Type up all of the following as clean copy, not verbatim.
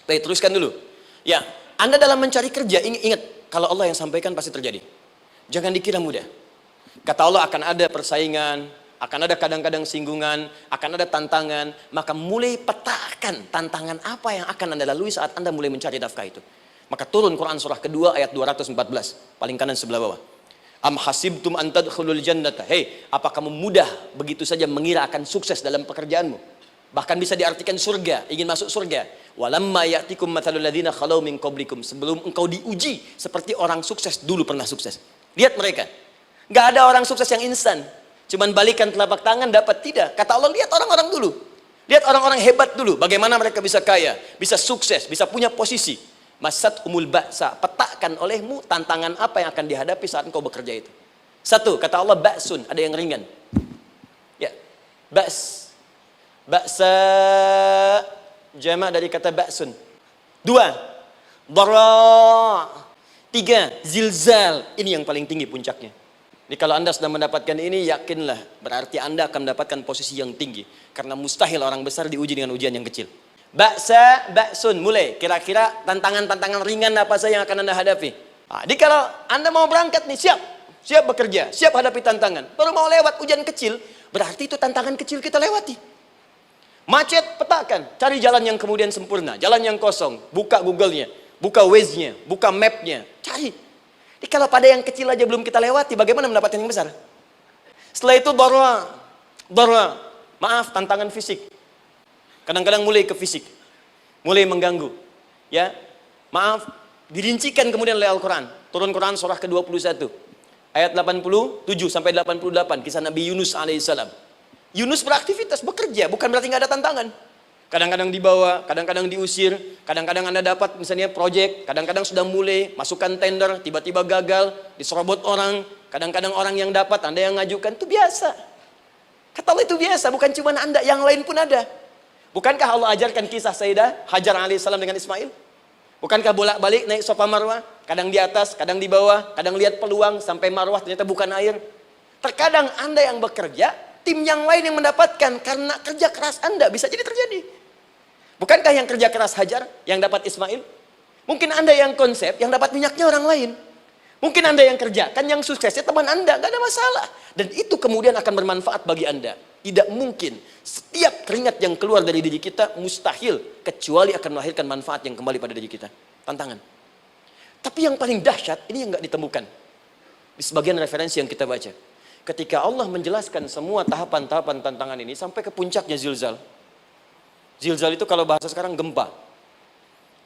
Baik, teruskan dulu. Ya, Anda dalam mencari kerja, ingat, kalau Allah yang sampaikan pasti terjadi. Jangan dikira mudah. Kata Allah akan ada persaingan, akan ada kadang-kadang singgungan, akan ada tantangan. Maka mulai petakan tantangan apa yang akan Anda lalui saat Anda mulai mencari nafkah itu. Maka turun Quran surah kedua ayat 214, paling kanan sebelah bawah. Am hasibtum an tadkhulul jannata. Hei, apa kamu mudah begitu saja mengira akan sukses dalam pekerjaanmu? Bahkan bisa diartikan surga, ingin masuk surga. Walamma ya'tikum mathalul ladzina khalau min qablikum. Sebelum engkau diuji seperti orang sukses dulu pernah sukses. Lihat mereka. Enggak ada orang sukses yang instan. Cuman balikan telapak tangan dapat, tidak. Kata Allah, lihat orang-orang dulu. Lihat orang-orang hebat dulu, bagaimana mereka bisa kaya, bisa sukses, bisa punya posisi. Masat umul ba'sa, petakan olehmu tantangan apa yang akan dihadapi saat engkau bekerja itu. Satu, kata Allah, ba'sun, ada yang ringan. Ya, ba's. Ba'sa jamak dari kata ba'sun. Dua, dara. Tiga, zilzal. Ini yang paling tinggi puncaknya. Jadi kalau Anda sudah mendapatkan ini, yakinlah berarti Anda akan mendapatkan posisi yang tinggi. Karena mustahil orang besar diuji dengan ujian yang kecil. Ba'sa, ba'sun, mulai. Kira-kira tantangan-tantangan ringan apa saja yang akan Anda hadapi. Nah, jadi kalau Anda mau berangkat nih, siap bekerja, siap hadapi tantangan. Baru mau lewat ujian kecil, berarti itu tantangan kecil kita lewati. Macet, petakan, cari jalan yang kemudian sempurna, jalan yang kosong, buka Google-nya, buka Waze-nya, buka map-nya, cari. Jadi kalau pada yang kecil aja belum kita lewati, bagaimana mendapatkan yang besar? Setelah itu darwa, maaf, tantangan fisik. Kadang-kadang mulai ke fisik, mulai mengganggu. Ya, maaf, dirincikan kemudian oleh Al-Quran. Turun Quran surah ke-21, ayat 87 sampai 88, kisah Nabi Yunus alaihissalam. Yunus beraktivitas, bekerja, bukan berarti nggak ada tantangan. Kadang-kadang dibawa, kadang-kadang diusir, kadang-kadang Anda dapat misalnya proyek, kadang-kadang sudah mulai, masukkan tender, tiba-tiba gagal, diserobot orang, kadang-kadang orang yang dapat, Anda yang ngajukan, itu biasa. Kata Allah itu biasa, bukan cuma Anda, yang lain pun ada. Bukankah Allah ajarkan kisah Sayyidah Hajar alaihissalam dengan Ismail? Bukankah bolak-balik naik Safa Marwah, kadang di atas, kadang di bawah, kadang lihat peluang, sampai Marwah ternyata bukan air. Terkadang Anda yang bekerja, tim yang lain yang mendapatkan karena kerja keras Anda, bisa jadi terjadi. Bukankah yang kerja keras Hajar yang dapat Ismail? Mungkin Anda yang konsep, yang dapat minyaknya orang lain. Mungkin Anda yang kerja, kan yang suksesnya teman Anda, gak ada masalah. Dan itu kemudian akan bermanfaat bagi Anda. Tidak mungkin setiap keringat yang keluar dari diri kita mustahil, kecuali akan melahirkan manfaat yang kembali pada diri kita. Tantangan. Tapi yang paling dahsyat, ini yang gak ditemukan di sebagian referensi yang kita baca. Ketika Allah menjelaskan semua tahapan-tahapan tantangan ini sampai ke puncaknya zilzal. Zilzal itu kalau bahasa sekarang gempa.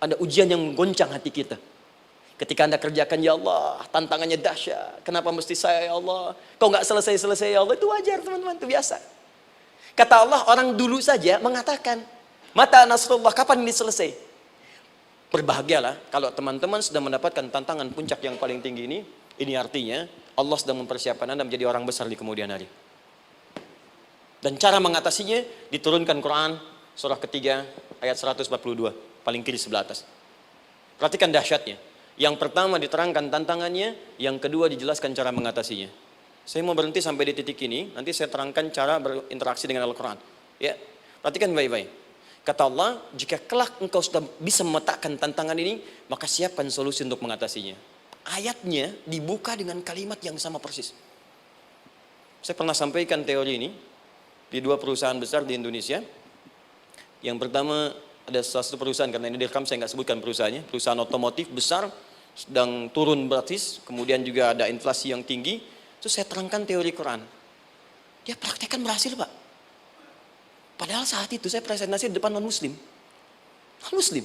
Ada ujian yang menggoncang hati kita. Ketika Anda kerjakan, ya Allah, tantangannya dahsyat. Kenapa mesti saya, ya Allah? Kok nggak selesai-selesai, ya Allah? Itu wajar, teman-teman, itu biasa. Kata Allah, orang dulu saja mengatakan, mata nasrullah, kapan ini selesai? Berbahagialah kalau teman-teman sudah mendapatkan tantangan puncak yang paling tinggi ini. Ini artinya Allah sedang mempersiapkan Anda menjadi orang besar di kemudian hari. Dan cara mengatasinya diturunkan Quran surah ketiga ayat 142, paling kiri sebelah atas. Perhatikan dahsyatnya. Yang pertama diterangkan tantangannya, yang kedua dijelaskan cara mengatasinya. Saya mau berhenti sampai di titik ini, nanti saya terangkan cara berinteraksi dengan Al-Quran. Ya, perhatikan baik-baik. Kata Allah, jika kelak engkau sudah bisa memetakan tantangan ini, maka siapkan solusi untuk mengatasinya. Ayatnya dibuka dengan kalimat yang sama persis. Saya pernah sampaikan teori ini di dua perusahaan besar di Indonesia. Yang pertama ada satu perusahaan, karena ini direkam saya nggak sebutkan perusahaannya, perusahaan otomotif besar sedang turun gratis, kemudian juga ada inflasi yang tinggi. Terus saya terangkan teori Quran. Dia praktekkan berhasil, Pak. Padahal saat itu saya presentasi di depan non-muslim. Non-muslim.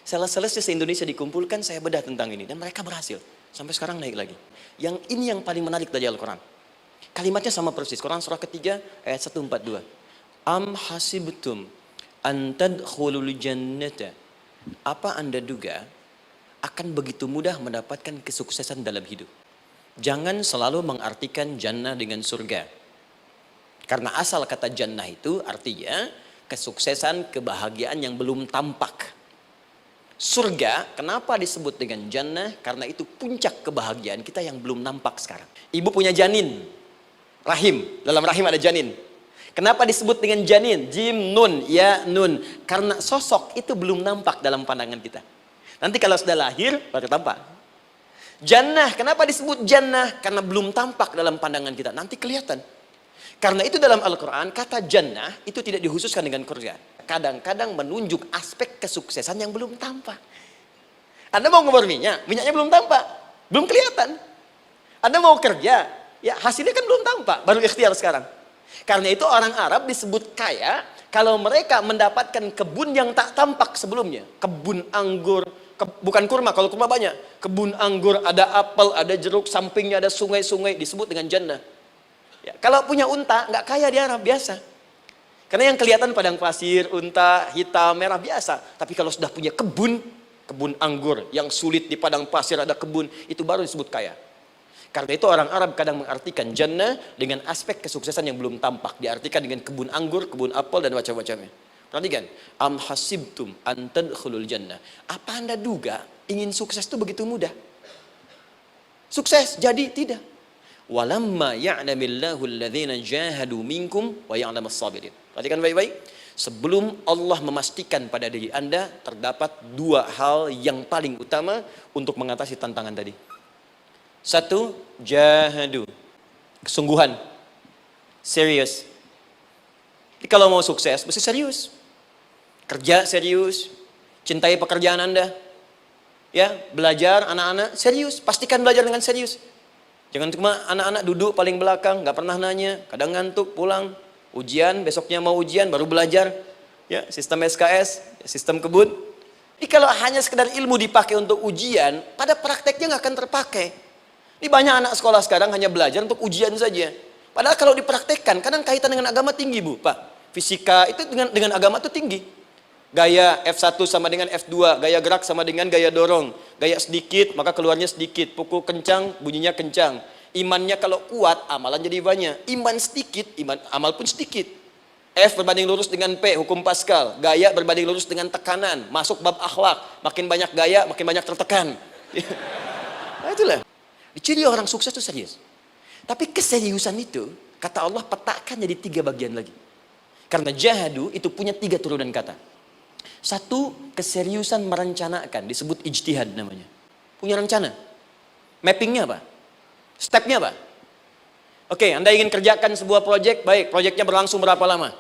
Sales-salesnya se-Indonesia dikumpulkan, saya bedah tentang ini. Dan mereka berhasil. Sampai sekarang naik lagi. Yang ini yang paling menarik dari Al-Quran. Kalimatnya sama persis. Quran surah ketiga ayat 142. Am hasibtum an tadkhulul jannata. Apa Anda duga akan begitu mudah mendapatkan kesuksesan dalam hidup? Jangan selalu mengartikan jannah dengan surga. Karena asal kata jannah itu artinya kesuksesan, kebahagiaan yang belum tampak. Surga, kenapa disebut dengan jannah? Karena itu puncak kebahagiaan kita yang belum nampak sekarang. Ibu punya janin, rahim, dalam rahim ada janin. Kenapa disebut dengan janin? Jim, nun, ya, nun. Karena sosok itu belum nampak dalam pandangan kita. Nanti kalau sudah lahir, baru tampak. Jannah, kenapa disebut jannah? Karena belum tampak dalam pandangan kita. Nanti kelihatan. Karena itu dalam Al-Quran, kata jannah itu tidak dikhususkan dengan kerja. Kadang-kadang menunjuk aspek kesuksesan yang belum tampak. Anda mau ngebor minyak, minyaknya belum tampak. Belum kelihatan. Anda mau kerja, ya hasilnya kan belum tampak. Baru ikhtiar sekarang. Karena itu orang Arab disebut kaya kalau mereka mendapatkan kebun yang tak tampak sebelumnya. Kebun anggur, bukan kurma, kalau kurma banyak. Kebun anggur, ada apel, ada jeruk, sampingnya ada sungai-sungai, disebut dengan jannah. Ya, kalau punya unta, nggak kaya di Arab, biasa. Karena yang kelihatan padang pasir, unta, hitam, merah, biasa. Tapi kalau sudah punya kebun anggur, yang sulit di padang pasir ada kebun, itu baru disebut kaya. Karena itu orang Arab kadang mengartikan jannah dengan aspek kesuksesan yang belum tampak. Diartikan dengan kebun anggur, kebun apel, dan macam-macamnya. Perhatikan, am hasibtum an tadkhulul jannah. Apa Anda duga ingin sukses itu begitu mudah? Sukses jadi tidak. Walamma ya'lamillahu alladhina jahadu minkum wa ya'lamas sabirin. Perhatikan baik-baik. Sebelum Allah memastikan pada diri Anda terdapat dua hal yang paling utama untuk mengatasi tantangan tadi. Satu, jahadu, kesungguhan, serius. Jadi kalau mau sukses, mesti serius. Kerja serius, cintai pekerjaan Anda. Ya, belajar anak-anak serius, pastikan belajar dengan serius. Jangan cuma anak-anak duduk paling belakang, nggak pernah nanya, kadang ngantuk, pulang, ujian, besoknya mau ujian, baru belajar. Ya, sistem SKS, sistem kebut. Jadi kalau hanya sekedar ilmu dipakai untuk ujian, pada prakteknya nggak akan terpakai. Ini banyak anak sekolah sekarang hanya belajar untuk ujian saja. Padahal kalau dipraktekkan, kadang kaitan dengan agama tinggi, Bu, Pak. Fisika itu dengan agama itu tinggi. Gaya F1 sama dengan F2, gaya gerak sama dengan gaya dorong. Gaya sedikit, maka keluarnya sedikit. Pukul kencang, bunyinya kencang. Imannya kalau kuat, amalan jadi banyak. Iman sedikit, amal pun sedikit. F berbanding lurus dengan P, hukum Pascal. Gaya berbanding lurus dengan tekanan. Masuk bab akhlak. Makin banyak gaya, makin banyak tertekan. Nah, itulah. Ciri orang sukses itu serius. Tapi keseriusan itu, kata Allah petakan jadi 3 bagian lagi. Karena jahadu itu punya 3 turunan kata. Satu, keseriusan merencanakan, disebut ijtihad namanya. Punya rencana. Mappingnya apa? Stepnya apa? Oke, Anda ingin kerjakan sebuah proyek, baik, proyeknya berlangsung berapa lama?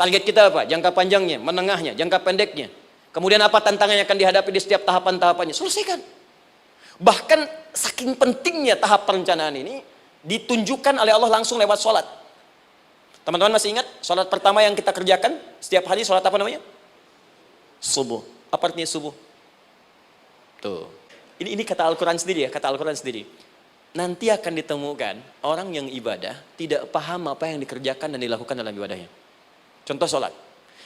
Target kita apa? Jangka panjangnya, menengahnya, jangka pendeknya. Kemudian apa tantangan yang akan dihadapi di setiap tahapan-tahapannya? Selesaikan. Bahkan saking pentingnya tahap perencanaan ini ditunjukkan oleh Allah langsung lewat sholat. Teman-teman masih ingat sholat pertama yang kita kerjakan setiap hari, sholat apa namanya? Subuh. Apa artinya subuh? Tuh. Ini kata Al-Quran sendiri ya, kata Al-Quran sendiri. Nanti akan ditemukan orang yang ibadah tidak paham apa yang dikerjakan dan dilakukan dalam ibadahnya. Contoh sholat.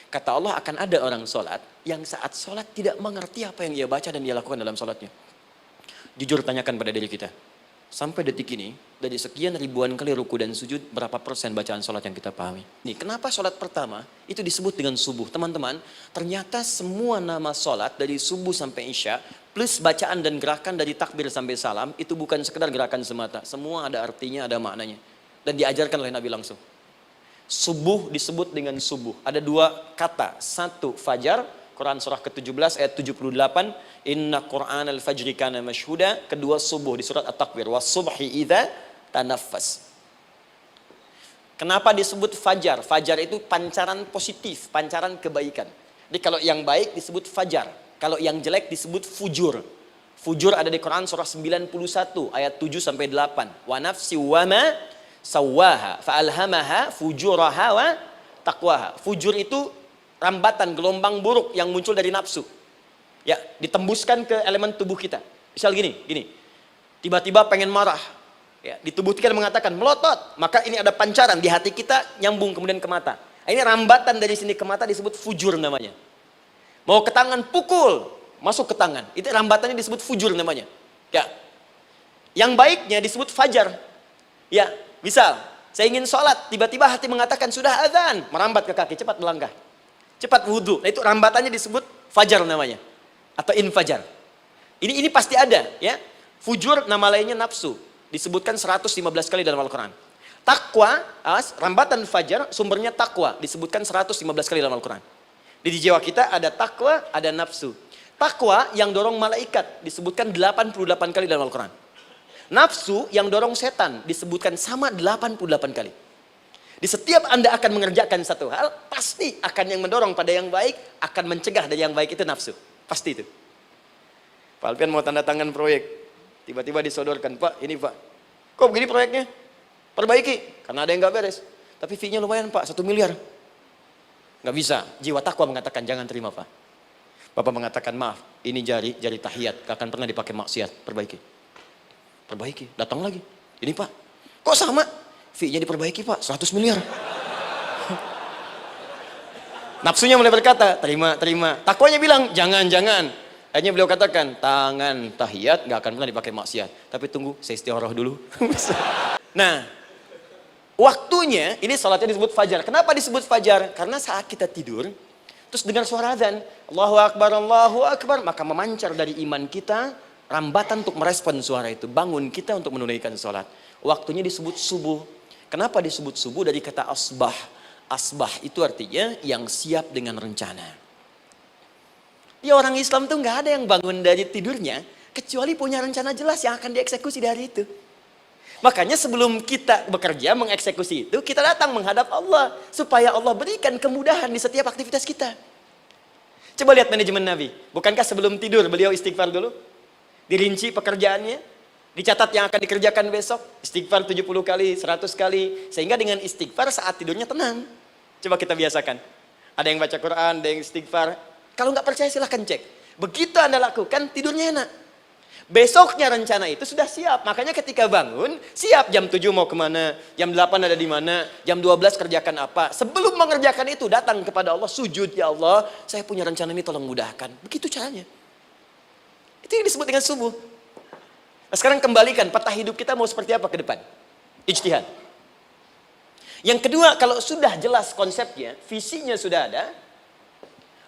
Kata Allah akan ada orang sholat yang saat sholat tidak mengerti apa yang ia baca dan dia lakukan dalam sholatnya. Jujur tanyakan pada diri kita. Sampai detik ini, dari sekian ribuan kali ruku dan sujud, berapa persen bacaan sholat yang kita pahami? Nih, kenapa sholat pertama itu disebut dengan subuh? Teman-teman, ternyata semua nama sholat dari subuh sampai isya, plus bacaan dan gerakan dari takbir sampai salam, itu bukan sekedar gerakan semata. Semua ada artinya, ada maknanya. Dan diajarkan oleh Nabi langsung. Subuh disebut dengan subuh. Ada 2 kata. Satu, fajar. Quran surah ke-17 ayat 78. Inna Qur'an al-fajri kana mashhuda. Kedua, subuh di surat At-Takwir. Was-subhi idza tanaffas. Kenapa disebut fajar? Fajar itu pancaran positif, pancaran kebaikan. Jadi kalau yang baik disebut fajar. Kalau yang jelek disebut fujur. Fujur ada di Quran surah 91 ayat 7 sampai 8. Wa nafsi wa ma sawwaha fa'alhamaha fujuraha wa taqwaha. Fujur itu rambatan, gelombang buruk yang muncul dari nafsu. Ya, ditembuskan ke elemen tubuh kita. Misal gini. Tiba-tiba pengen marah. Ya, di tubuh kita mengatakan melotot. Maka ini ada pancaran di hati kita nyambung kemudian ke mata. Ini rambatan dari sini ke mata disebut fujur namanya. Mau ke tangan pukul, masuk ke tangan. Itu rambatannya disebut fujur namanya. Ya. Yang baiknya disebut fajar. Ya, misal saya ingin sholat, tiba-tiba hati mengatakan sudah azan, merambat ke kaki, cepat melangkah. Cepat wudhu. Nah, itu rambatannya disebut fajar namanya. Atau infajar. Ini pasti ada. Ya. Fujur nama lainnya nafsu. Disebutkan 115 kali dalam Al-Quran. Takwa, rambatan fajar, sumbernya takwa. Disebutkan 115 kali dalam Al-Quran. Di jiwa kita ada takwa, ada nafsu. Takwa yang dorong malaikat, disebutkan 88 kali dalam Al-Quran. Nafsu yang dorong setan, disebutkan sama 88 kali. Di setiap Anda akan mengerjakan satu hal, pasti akan yang mendorong pada yang baik, akan mencegah dari yang baik itu nafsu. Pasti itu. Pak Alpian mau tanda tangan proyek. Tiba-tiba disodorkan, Pak, ini Pak. Kok begini proyeknya? Perbaiki, karena ada yang nggak beres. Tapi fee-nya lumayan Pak, 1 miliar. Nggak bisa, jiwa takwa mengatakan jangan terima Pak. Bapak mengatakan maaf, ini jari tahiyat, gak akan pernah dipakai maksiat, perbaiki, datang lagi. Ini Pak, kok sama? Fee-nya diperbaiki Pak, 100 miliar. Nafsunya mulai berkata, terima. Takwanya bilang, jangan. Akhirnya beliau katakan, tangan tahiyat gak akan pernah dipakai maksiat. Tapi tunggu, saya istiqoroh dulu. Nah, waktunya, ini salatnya disebut fajar. Kenapa disebut fajar? Karena saat kita tidur, terus dengar suara azan, Allahu Akbar, maka memancar dari iman kita, rambatan untuk merespon suara itu. Bangun kita untuk menunaikan sholat. Waktunya disebut subuh. Kenapa disebut subuh? Dari kata asbah. Asbah itu artinya yang siap dengan rencana. Ya orang Islam tuh nggak ada yang bangun dari tidurnya, kecuali punya rencana jelas yang akan dieksekusi dari itu. Makanya sebelum kita bekerja mengeksekusi itu, kita datang menghadap Allah. Supaya Allah berikan kemudahan di setiap aktivitas kita. Coba lihat manajemen Nabi. Bukankah sebelum tidur beliau istighfar dulu? Dirinci pekerjaannya. Dicatat yang akan dikerjakan besok. Istighfar 70 kali, 100 kali. Sehingga dengan istighfar saat tidurnya tenang. Coba kita biasakan. Ada yang baca Quran, ada yang istighfar. Kalau nggak percaya silahkan cek. Begitu Anda lakukan, tidurnya enak. Besoknya rencana itu sudah siap. Makanya ketika bangun, siap jam 7 mau kemana, jam 8 ada di mana, jam 12 kerjakan apa. Sebelum mengerjakan itu, datang kepada Allah, sujud, ya Allah, saya punya rencana ini tolong mudahkan. Begitu caranya. Itu yang disebut dengan subuh. Nah, sekarang kembalikan, peta hidup kita mau seperti apa ke depan? Ijtihad. Yang kedua, kalau sudah jelas konsepnya, visinya sudah ada,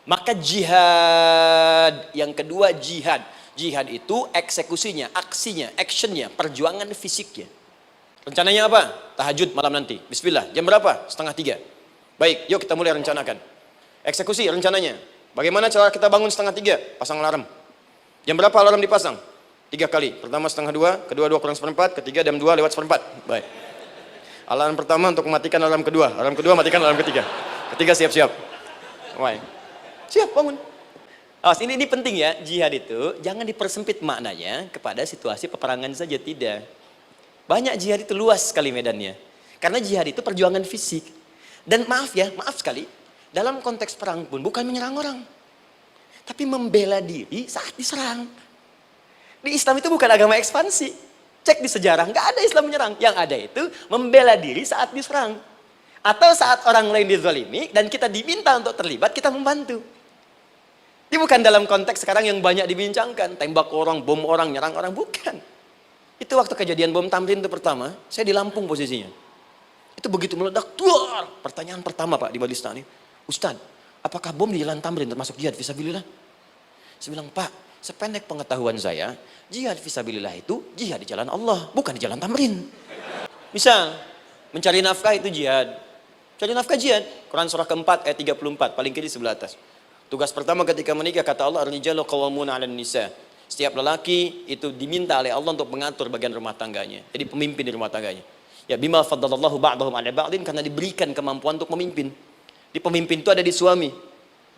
maka jihad. Yang kedua jihad. Jihad itu eksekusinya, aksinya, actionnya, perjuangan fisiknya. Rencananya apa? Tahajud malam nanti. Bismillah. Jam berapa? 2:30. Baik, yuk kita mulai rencanakan. Eksekusi rencananya. Bagaimana cara kita bangun 2:30? Pasang alarm. Jam berapa alarm dipasang? 3 kali. Pertama 1:30, kedua 2 kurang 1/4, ketiga jam 2 lewat 1/4. Baik. Alarm pertama untuk mematikan alarm kedua. Alarm kedua matikan alarm ketiga. Ketiga siap-siap. Baik. Siap bangun. Ini penting ya, jihad itu jangan dipersempit maknanya kepada situasi peperangan saja, tidak. Banyak jihad itu luas sekali medannya. Karena jihad itu perjuangan fisik. Dan maaf sekali, dalam konteks perang pun bukan menyerang orang. Tapi membela diri saat diserang. Di Islam itu bukan agama ekspansi. Cek di sejarah, nggak ada Islam menyerang. Yang ada itu membela diri saat diserang. Atau saat orang lain dizalimi dan kita diminta untuk terlibat, kita membantu. Ini bukan dalam konteks sekarang yang banyak dibincangkan. Tembak orang, bom orang, nyerang orang. Bukan. Itu waktu kejadian bom Tamrin itu pertama, saya di Lampung posisinya. Itu begitu meledak, duar. Pertanyaan pertama Pak di Balistani. Ustadz, apakah bom di Jalan Tamrin termasuk jihad fisabilillah? Saya bilang, Pak, sependek pengetahuan saya, jihad fisabilillah itu jihad di jalan Allah, bukan di Jalan Tamrin. Misal, mencari nafkah itu jihad. Cari nafkah jihad. Quran surah keempat ayat 34, paling kiri sebelah atas. Tugas pertama ketika menikah, kata Allah, ar-rijalu qawwamuna 'alan nisa. Setiap lelaki itu diminta oleh Allah untuk mengatur bagian rumah tangganya. Jadi pemimpin di rumah tangganya. Ya bima faddalallahu ba'dahum 'ala ba'din, karena diberikan kemampuan untuk memimpin. Di pemimpin itu ada di suami.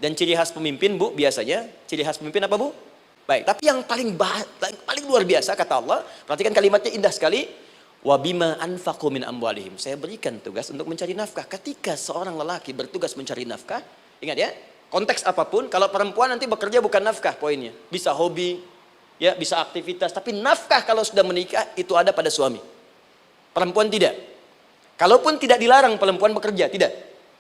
Dan ciri khas pemimpin, Bu, biasanya ciri khas pemimpin apa, Bu? Baik, tapi yang paling luar biasa kata Allah, perhatikan kalimatnya indah sekali. Wa bima anfaqu min amwalihim. Saya berikan tugas untuk mencari nafkah. Ketika seorang lelaki bertugas mencari nafkah, ingat ya, konteks apapun, kalau perempuan nanti bekerja bukan nafkah poinnya. Bisa hobi, ya, bisa aktivitas. Tapi nafkah kalau sudah menikah itu ada pada suami. Perempuan tidak. Kalaupun tidak dilarang perempuan bekerja, tidak.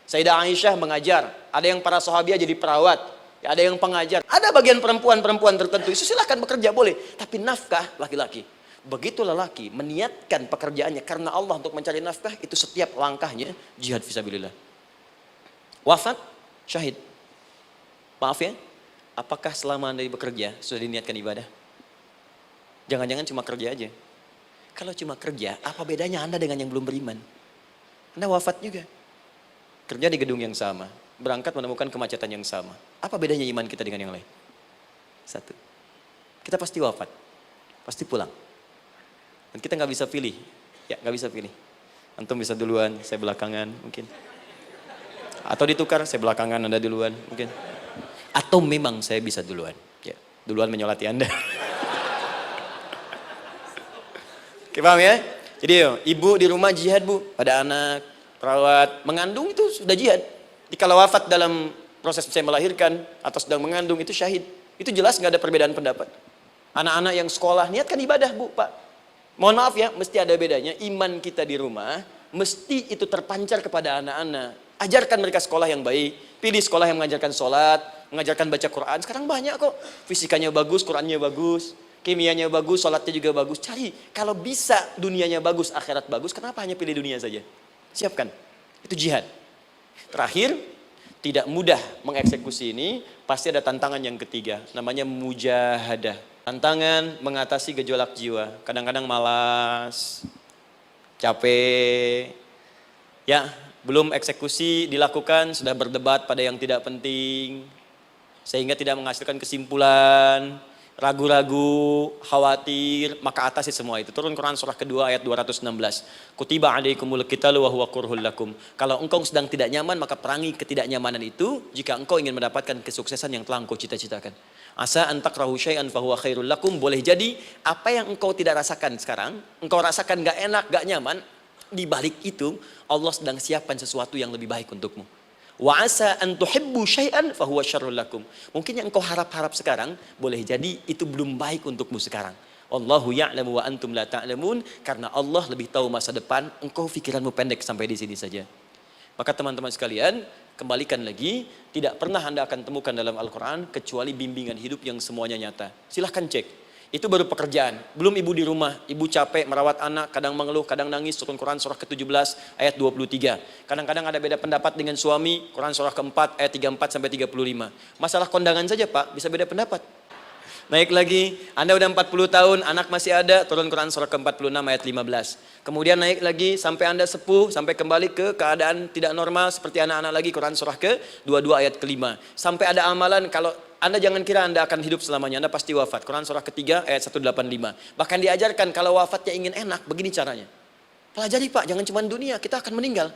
Sayyidah Aisyah mengajar. Ada yang para sahabiah jadi perawat. Ya, ada yang pengajar. Ada bagian perempuan tertentu. Itu silahkan bekerja, boleh. Tapi nafkah laki-laki. Begitu lelaki meniatkan pekerjaannya karena Allah untuk mencari nafkah, itu setiap langkahnya jihad fisabilillah. Wafat, syahid. Maaf ya, apakah selama Anda bekerja sudah diniatkan ibadah? Jangan-jangan cuma kerja aja. Kalau cuma kerja, apa bedanya Anda dengan yang belum beriman? Anda wafat juga. Kerja di gedung yang sama, berangkat menemukan kemacetan yang sama. Apa bedanya iman kita dengan yang lain? Satu, kita pasti wafat, pasti pulang. Dan kita nggak bisa pilih, ya nggak bisa pilih. Antum bisa duluan, saya belakangan mungkin. Atau ditukar, saya belakangan, Anda duluan mungkin. Atau memang saya bisa duluan, ya duluan menyolati Anda. Oke, paham ya? Jadi ibu di rumah jihad bu, pada anak, perawat, mengandung itu sudah jihad. Jadi kalau wafat dalam proses saya melahirkan atau sedang mengandung itu syahid. Itu jelas nggak ada perbedaan pendapat. Anak-anak yang sekolah niatkan ibadah bu, pak. Mohon maaf ya, mesti ada bedanya. Iman kita di rumah, mesti itu terpancar kepada anak-anak. Ajarkan mereka sekolah yang baik. Pilih sekolah yang mengajarkan sholat, mengajarkan baca Quran. Sekarang banyak kok. Fisikanya bagus, Qurannya bagus. Kimianya bagus, sholatnya juga bagus. Cari, kalau bisa dunianya bagus, akhirat bagus, kenapa hanya pilih dunia saja? Siapkan, itu jihad. Terakhir, tidak mudah mengeksekusi ini, pasti ada tantangan yang ketiga, namanya mujahadah. Tantangan mengatasi gejolak jiwa, kadang-kadang malas, capek, ya belum eksekusi dilakukan, sudah berdebat pada yang tidak penting, sehingga tidak menghasilkan kesimpulan, ragu-ragu, khawatir, maka atasi semua itu. Turun Quran surah kedua ayat 216. Kutiba alaikumul qitalu wa huwa kurhul lakum. Kalau engkau sedang tidak nyaman, maka perangi ketidaknyamanan itu jika engkau ingin mendapatkan kesuksesan yang telah engkau cita-citakan. Asa an takrahu syai'an fa huwa khairul lakum. Boleh jadi apa yang engkau tidak rasakan sekarang, engkau rasakan gak enak, gak nyaman, di balik itu Allah sedang siapkan sesuatu yang lebih baik untukmu. Wa asa an tuhibbu syai'an fa huwa syarrul lakum. Mungkin yang engkau harap-harap sekarang boleh jadi itu belum baik untukmu sekarang. Allahu ya'lamu wa antum la ta'lamun, karena Allah lebih tahu masa depan, engkau pikiranmu pendek sampai di sini saja. Maka teman-teman sekalian, kembalikan lagi, tidak pernah Anda akan temukan dalam Al-Qur'an kecuali bimbingan hidup yang semuanya nyata. Silahkan cek. Itu baru pekerjaan. Belum ibu di rumah, ibu capek merawat anak, kadang mengeluh, kadang nangis. Turun Quran surah ke-17 ayat 23. Kadang-kadang ada beda pendapat dengan suami, Quran surah ke-4 ayat 34 sampai 35. Masalah kondangan saja Pak, bisa beda pendapat. Naik lagi, Anda udah 40 tahun, anak masih ada, turun Quran surah ke-46 ayat 15. Kemudian naik lagi sampai Anda sepuh, sampai kembali ke keadaan tidak normal seperti anak-anak lagi, Quran surah ke-22 ayat ke-5. Sampai ada amalan, kalau Anda jangan kira Anda akan hidup selamanya, Anda pasti wafat. Quran surah ketiga ayat 185. Bahkan diajarkan kalau wafatnya ingin enak, begini caranya. Pelajari Pak, jangan cuma dunia, kita akan meninggal.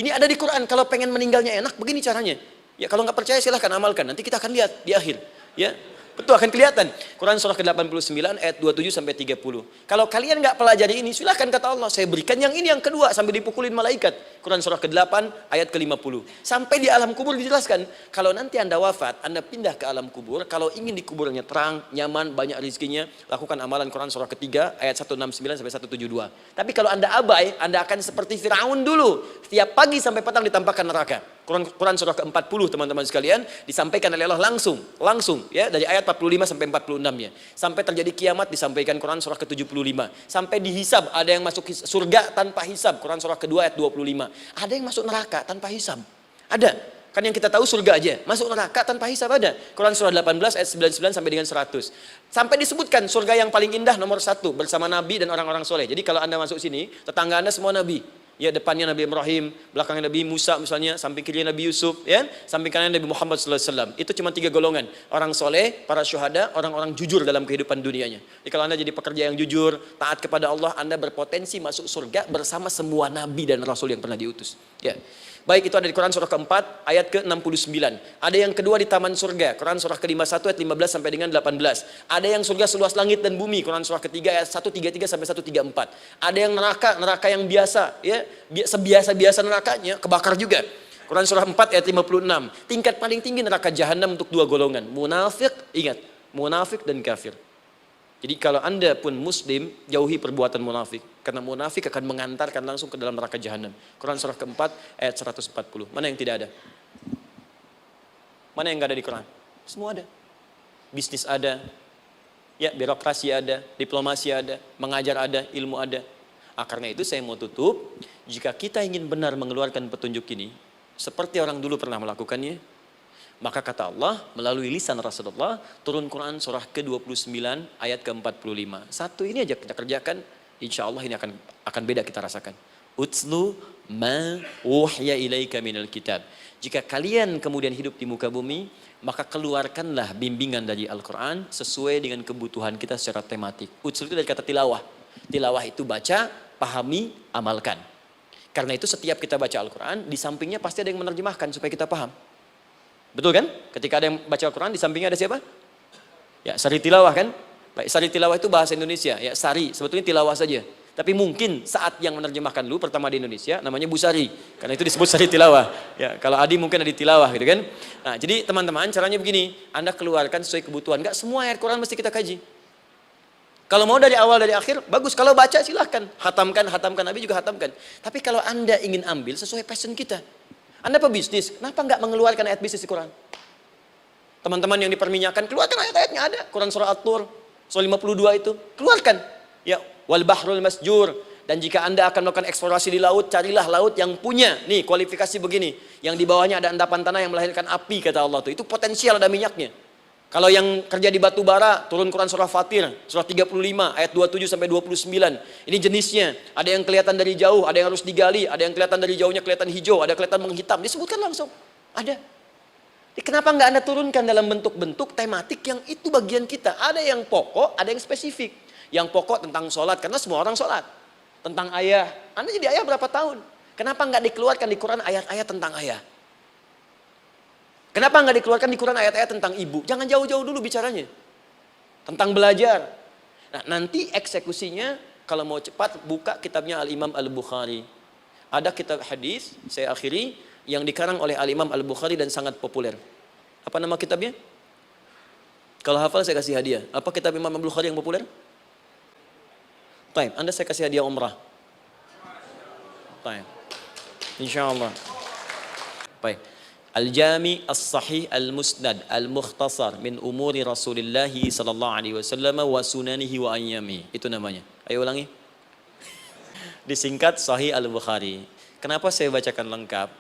Ini ada di Quran, kalau pengen meninggalnya enak, begini caranya. Ya kalau nggak percaya silahkan amalkan, nanti kita akan lihat di akhir. Ya, betul akan kelihatan. Quran surah ke-89 ayat 27 sampai 30. Kalau kalian nggak pelajari ini, silahkan kata Allah, saya berikan yang ini yang kedua sambil dipukulin malaikat. Quran surah ke-8 ayat ke-50. Sampai di alam kubur dijelaskan, kalau nanti Anda wafat, Anda pindah ke alam kubur, kalau ingin di kuburnya terang, nyaman, banyak rezekinya, lakukan amalan Quran surah ketiga ayat 169 sampai 172. Tapi kalau Anda abai, Anda akan seperti Firaun dulu. Setiap pagi sampai petang ditampakkan neraka. Quran surah ke-40 teman-teman sekalian disampaikan oleh Allah langsung ya, dari ayat 45 sampai 46 ya. Sampai terjadi kiamat disampaikan Quran surah ke-75. Sampai dihisab, ada yang masuk surga tanpa hisab, Quran surah kedua ayat 25. Ada yang masuk neraka tanpa hisab. Ada. Kan yang kita tahu surga aja, masuk neraka tanpa hisab ada. Quran surah 18 ayat 99 sampai dengan 100. Sampai disebutkan surga yang paling indah nomor 1 bersama Nabi dan orang-orang soleh. Jadi kalau Anda masuk sini, tetangga Anda semua Nabi. Ya, depannya Nabi Ibrahim, belakangnya Nabi Musa misalnya, samping kirinya Nabi Yusuf, ya, samping kanan Nabi Muhammad SAW. Itu cuma 3 golongan, orang soleh, para syuhada, orang-orang jujur dalam kehidupan dunianya. Jadi kalau Anda jadi pekerja yang jujur, taat kepada Allah, Anda berpotensi masuk surga bersama semua Nabi dan Rasul yang pernah diutus. Ya. Baik, itu ada di Quran surah keempat ayat ke-69. Ada yang kedua di taman surga, Quran surah ke-51 ayat 15 sampai dengan 18. Ada yang surga seluas langit dan bumi, Quran surah ketiga ayat 133 sampai 134. Ada yang neraka yang biasa, ya, sebiasa-biasa nerakanya kebakar juga. Quran surah 4 ayat 56. Tingkat paling tinggi neraka jahanam untuk 2 golongan, munafik, ingat, munafik dan kafir. Jadi kalau Anda pun muslim, jauhi perbuatan munafik. Karena munafik akan mengantarkan langsung ke dalam neraka jahanam. Quran surah keempat ayat 140. Mana yang tidak ada? Mana yang nggak ada di Quran? Semua ada. Bisnis ada, ya birokrasi ada, diplomasi ada, mengajar ada, ilmu ada. Karena itu saya mau tutup, jika kita ingin benar mengeluarkan petunjuk ini, seperti orang dulu pernah melakukannya, maka kata Allah melalui lisan Rasulullah, turun Quran surah ke-29 ayat ke-45. Satu ini aja kita kerjakan, insya Allah ini akan beda kita rasakan. Utslu ma uhiya ilaika minal kitab. Jika kalian kemudian hidup di muka bumi, maka keluarkanlah bimbingan dari Al-Quran sesuai dengan kebutuhan kita secara tematik. Usul itu dari kata tilawah. Tilawah itu baca, pahami, amalkan. Karena itu setiap kita baca Al-Quran, di sampingnya pasti ada yang menerjemahkan supaya kita paham. Betul kan? Ketika ada yang baca Al-Quran, di sampingnya ada siapa? Ya, sari tilawah kan? Baik, sari tilawah itu bahasa Indonesia. Ya, sari, sebetulnya tilawah saja. Tapi mungkin saat yang menerjemahkan dulu pertama di Indonesia namanya Bu Sari. Karena itu disebut sari tilawah. Ya, kalau Adi mungkin ada tilawah gitu kan. Nah, jadi teman-teman caranya begini, Anda keluarkan sesuai kebutuhan. Enggak semua ayat Quran mesti kita kaji. Kalau mau dari awal dari akhir bagus, kalau baca silahkan. Hatamkan, Nabi juga hatamkan. Tapi kalau Anda ingin ambil sesuai passion kita. Anda pebisnis, kenapa enggak mengeluarkan ayat bisnis di Quran? Teman-teman yang diperminyakan, keluarkan ayat-ayatnya ada. Quran surah At-Tur, surah 52 itu, keluarkan. Ya, wal bahrul masjur. Dan jika Anda akan melakukan eksplorasi di laut, carilah laut yang punya nih kualifikasi begini, yang di bawahnya ada endapan tanah yang melahirkan api, kata Allah itu potensial ada minyaknya. Kalau yang kerja di batu bara, turun Quran surah Fatir, surah 35 ayat 27 sampai 29. Ini jenisnya, ada yang kelihatan dari jauh, ada yang harus digali, ada yang kelihatan dari jauhnya kelihatan hijau, ada kelihatan menghitam, disebutkan langsung. Ada. Jadi kenapa nggak Anda turunkan dalam bentuk-bentuk tematik yang itu bagian kita? Ada yang pokok, ada yang spesifik. Yang pokok tentang sholat, karena semua orang sholat. Tentang ayah, Anda jadi ayah berapa tahun? Kenapa nggak dikeluarkan di Quran ayat-ayat tentang ayah? Kenapa nggak dikeluarkan di Quran ayat-ayat tentang ibu? Jangan jauh-jauh dulu bicaranya. Tentang belajar. Nah, nanti eksekusinya, kalau mau cepat, buka kitabnya Al-Imam Al-Bukhari. Ada kitab hadis, saya akhiri, yang dikarang oleh Al-Imam Al-Bukhari dan sangat populer. Apa nama kitabnya? Kalau hafal saya kasih hadiah. Apa kitab Imam Al-Bukhari yang populer? Taib, Anda saya kasih hadiah umrah. Taib. InsyaAllah. Baik. Al-Jami As-Sahih Al-Musnad Al-Mukhtasar min umuri Rasulullah sallallahu alaihi wasallam wa sunanihi wa ayyami. Itu namanya. Ayo ulangi. Disingkat Sahih Al-Bukhari. Kenapa saya bacakan lengkap?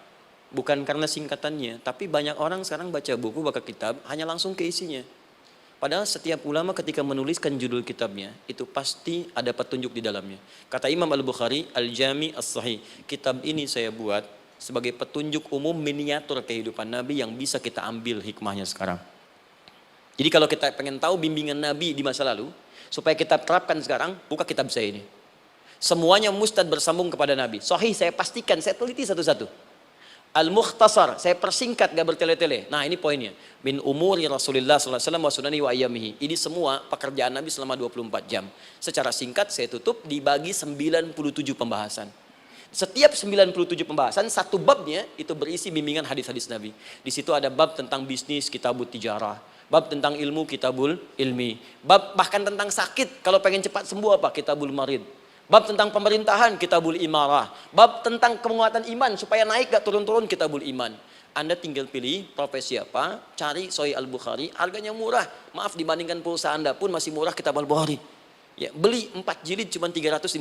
Bukan karena singkatannya, tapi banyak orang sekarang baca buku, baca kitab hanya langsung ke isinya. Padahal setiap ulama ketika menuliskan judul kitabnya, itu pasti ada petunjuk di dalamnya. Kata Imam Al-Bukhari, Al-Jami As-Sahih, kitab ini saya buat sebagai petunjuk umum miniatur kehidupan Nabi yang bisa kita ambil hikmahnya sekarang. Jadi kalau kita pengen tahu bimbingan Nabi di masa lalu, supaya kita terapkan sekarang, buka kitab saya ini. Semuanya mustad bersambung kepada Nabi. Sahih saya pastikan, saya teliti satu-satu. Al-Mukhtasar, saya persingkat gak bertele-tele. Nah ini poinnya. Min umuri Rasulullah SAW wa sunani wa ayyamihi. Ini semua pekerjaan Nabi selama 24 jam. Secara singkat saya tutup dibagi 97 pembahasan. Setiap 97 pembahasan, satu babnya itu berisi bimbingan hadis-hadis Nabi. Di situ ada bab tentang bisnis, kitabut tijarah. Bab tentang ilmu, kitabul ilmi. Bab bahkan tentang sakit, kalau pengen cepat sembuh apa? Kitabul marid. Bab tentang pemerintahan, kitabul imarah. Bab tentang penguatan iman, supaya naik gak turun-turun, kitabul iman. Anda tinggal pilih profesi apa, cari Sahih Al-Bukhari, harganya murah. Maaf, dibandingkan pulsa Anda pun masih murah kitab Al-Bukhari. Ya, beli 4 jilid cuma 350.000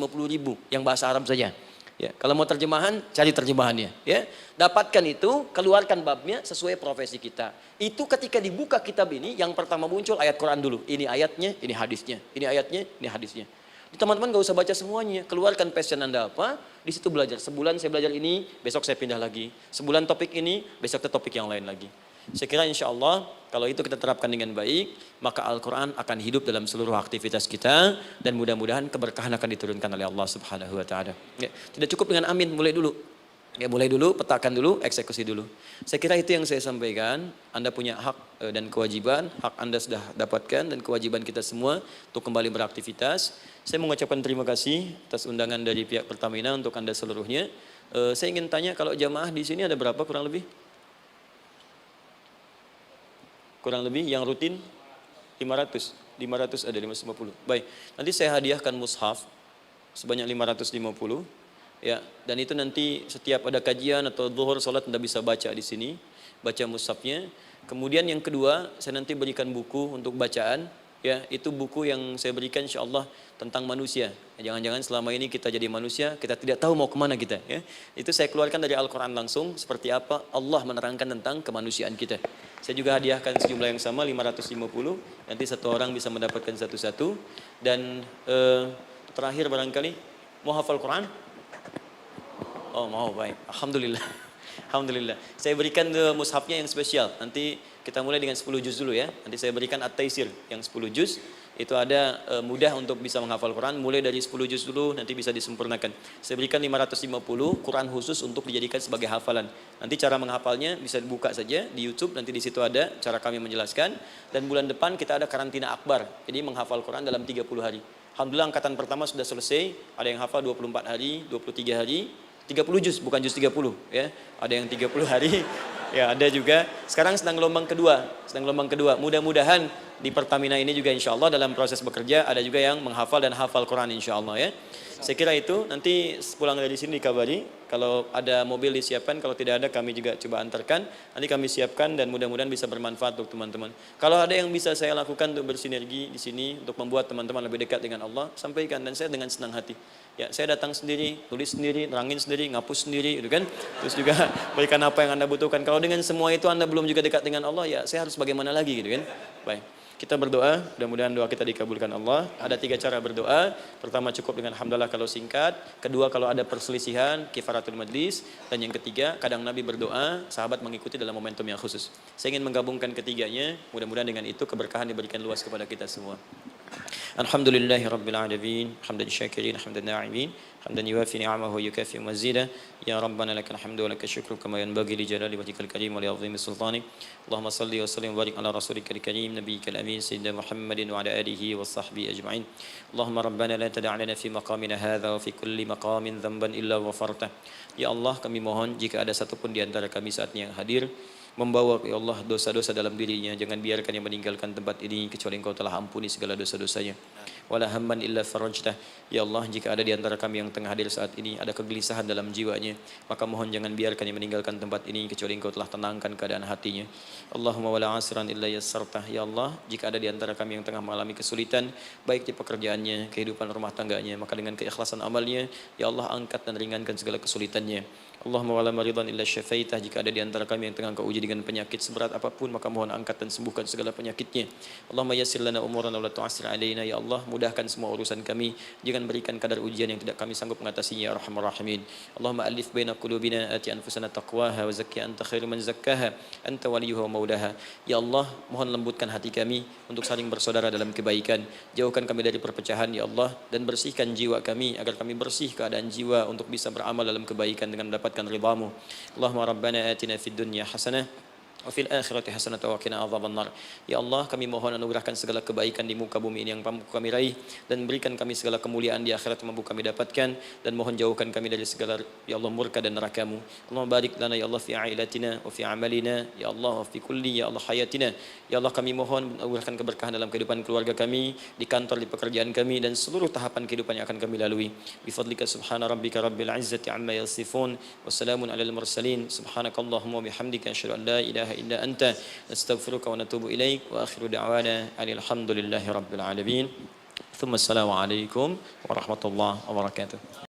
yang bahasa Arab saja. Ya, kalau mau terjemahan, cari terjemahannya. Ya, dapatkan itu, keluarkan babnya sesuai profesi kita. Itu ketika dibuka kitab ini, yang pertama muncul ayat Quran dulu. Ini ayatnya, ini hadisnya. Ini ayatnya, ini hadisnya. Teman-teman gak usah baca semuanya, keluarkan passion Anda apa, di situ belajar. Sebulan saya belajar ini, besok saya pindah lagi. Sebulan topik ini, besok ke topik yang lain lagi. Saya kira insya Allah, kalau itu kita terapkan dengan baik, maka Al-Quran akan hidup dalam seluruh aktivitas kita, dan mudah-mudahan keberkahan akan diturunkan oleh Allah Subhanahu Wa Taala. Ya, tidak cukup dengan amin, mulai dulu. Ya, mulai dulu, petakan dulu, eksekusi dulu. Saya kira itu yang saya sampaikan. Anda punya hak dan kewajiban, hak Anda sudah dapatkan dan kewajiban kita semua untuk kembali beraktivitas. Saya mengucapkan terima kasih atas undangan dari pihak Pertamina untuk Anda seluruhnya. Saya ingin tanya, kalau jamaah di sini ada berapa kurang lebih? Kurang lebih yang rutin 500 ada 550. Baik, nanti saya hadiahkan mushaf sebanyak 550. Ya, dan itu nanti setiap ada kajian atau zuhur salat Anda bisa baca di sini, baca mushafnya. Kemudian yang kedua, saya nanti berikan buku untuk bacaan. Ya, itu buku yang saya berikan insyaallah tentang manusia. Jangan-jangan selama ini kita jadi manusia, kita tidak tahu mau kemana kita. Ya, itu saya keluarkan dari Al-Quran langsung, seperti apa Allah menerangkan tentang kemanusiaan kita. Saya juga hadiahkan sejumlah yang sama, 550. Nanti satu orang bisa mendapatkan satu-satu. Dan terakhir barangkali, mau hafal Quran? Oh mau, baik. Alhamdulillah. Alhamdulillah. Saya berikan mushafnya yang spesial. Nanti kita mulai dengan 10 juz dulu ya. Nanti saya berikan At-Taisir yang 10 juz. Itu ada mudah untuk bisa menghafal Quran. Mulai dari 10 juz dulu, nanti bisa disempurnakan. Saya berikan 550 Quran khusus untuk dijadikan sebagai hafalan. Nanti cara menghafalnya bisa dibuka saja di YouTube. Nanti di situ ada cara kami menjelaskan. Dan bulan depan kita ada karantina akbar. Jadi menghafal Quran dalam 30 hari. Alhamdulillah angkatan pertama sudah selesai. Ada yang hafal 24 hari, 23 hari. 30 juz, bukan juz 30 ya. Ada yang 30 hari. Ya, ada juga. Sekarang sedang gelombang kedua. Mudah-mudahan di Pertamina ini juga insya Allah dalam proses bekerja ada juga yang menghafal dan hafal Quran insya Allah ya. Saya kira itu, nanti pulang dari sini dikabari. Kalau ada mobil disiapkan, kalau tidak ada kami juga coba antarkan. Nanti kami siapkan dan mudah-mudahan bisa bermanfaat untuk teman-teman. Kalau ada yang bisa saya lakukan untuk bersinergi di sini, untuk membuat teman-teman lebih dekat dengan Allah, sampaikan. Dan saya dengan senang hati. Ya, saya datang sendiri, tulis sendiri, nerangin sendiri, ngapus sendiri, gitu kan. Terus juga berikan apa yang Anda butuhkan. Kalau dengan semua itu Anda belum juga dekat dengan Allah, ya saya harus bagaimana lagi, gitu kan. Baik. Kita berdoa, mudah-mudahan doa kita dikabulkan Allah. Ada 3 cara berdoa. Pertama cukup dengan hamdalah kalau singkat. Kedua kalau ada perselisihan, kifaratul majlis. Dan yang ketiga, kadang Nabi berdoa, sahabat mengikuti dalam momentum yang khusus. Saya ingin menggabungkan ketiganya. Mudah-mudahan dengan itu keberkahan diberikan luas kepada kita semua. Alhamdulillahi Rabbil Alamin. Hamdan syakirin, hamdan na'imin. Hamdan yuwafi ni'amahu yukafi mazidah. Ya Rabbana lakal hamdu wa lakal syukru kama yanbaghi li jalali wajhikal karim wa li 'azimi sultanik. Allahumma salli wa sallim wa barik ala rasulika karim nabiyyikal amin sayyidina Muhammadin wa ala alihi wa sahbihi ajma'in. Allahumma rabbana la tada' lana fi maqamina hadha wa fi kulli maqamin dhanban illa ghafartah. Ya Allah, kami mohon jika ada satupun di antara kami saat ini yang hadir membawa ya Allah dosa-dosa dalam dirinya, jangan biarkan yang meninggalkan tempat ini kecuali Engkau telah ampuni segala dosa-dosanya. Wala hamman illa farajtah. Ya Allah, jika ada di antara kami yang tengah hadir saat ini ada kegelisahan dalam jiwanya, maka mohon jangan biarkan yang meninggalkan tempat ini kecuali Engkau telah tenangkan keadaan hatinya. Allahumma wala asran illa yassartah. Ya Allah, jika ada di antara kami yang tengah mengalami kesulitan baik di pekerjaannya, kehidupan rumah tangganya, maka dengan keikhlasan amalnya ya Allah angkat dan ringankan segala kesulitannya. Allahumma wala maridan illa syafaitah. Jika ada di antara kami yang tengah Engkau uji dengan penyakit seberat apapun, maka mohon angkat dan sembuhkan segala penyakitnya. Allahumma yassir lana umurana wa la tu'assir alaina. Ya Allah, mudahkan semua urusan kami, jangan berikan kadar ujian yang tidak kami sanggup mengatasinya ya arhamar rahimin. Allahumma alif baina qulubina, ati anfusana taqwaha wa zakki anta khairu man zakkaha, anta waliyuha wa maulaha. Ya Allah, mohon lembutkan hati kami untuk saling bersaudara dalam kebaikan. Jauhkan kami dari perpecahan ya Allah, dan bersihkan jiwa kami agar kami bersih keadaan jiwa untuk bisa beramal dalam kebaikan dengan mendapatkan ridhamu. Allahumma rabbana atina fid dunya hasanah wa fil akhirati hasanatan wa qina adzabannar. Ya Allah, kami mohon anugerahkan segala kebaikan di muka bumi ini yang mampu kami raih, dan berikan kami segala kemuliaan di akhirat yang mampu kami dapatkan, dan mohon jauhkan kami dari segala ya Allah murka dan neraka-Mu. Allahumma barik lana ya Allah fi ailatina wa fi amalina ya Allah wa fi kulli ya Allah hayatina. Ya Allah, kami mohon anugerahkan keberkahan dalam kehidupan keluarga kami, di kantor, di pekerjaan kami, dan seluruh tahapan kehidupan yang akan kami lalui. Bi fadlika subhana rabbika rabbil izzati amma yasifun wa salamun alal mursalin. Subhanakallahumma wa bihamdika asyhadu an la ilaha illa anta nastaghfiruka wa natubu ilaik wa akhiru da'wana alhamdulillahi rabbil alamin. Thumma assalamu alaikum warahmatullahi wabarakatuh.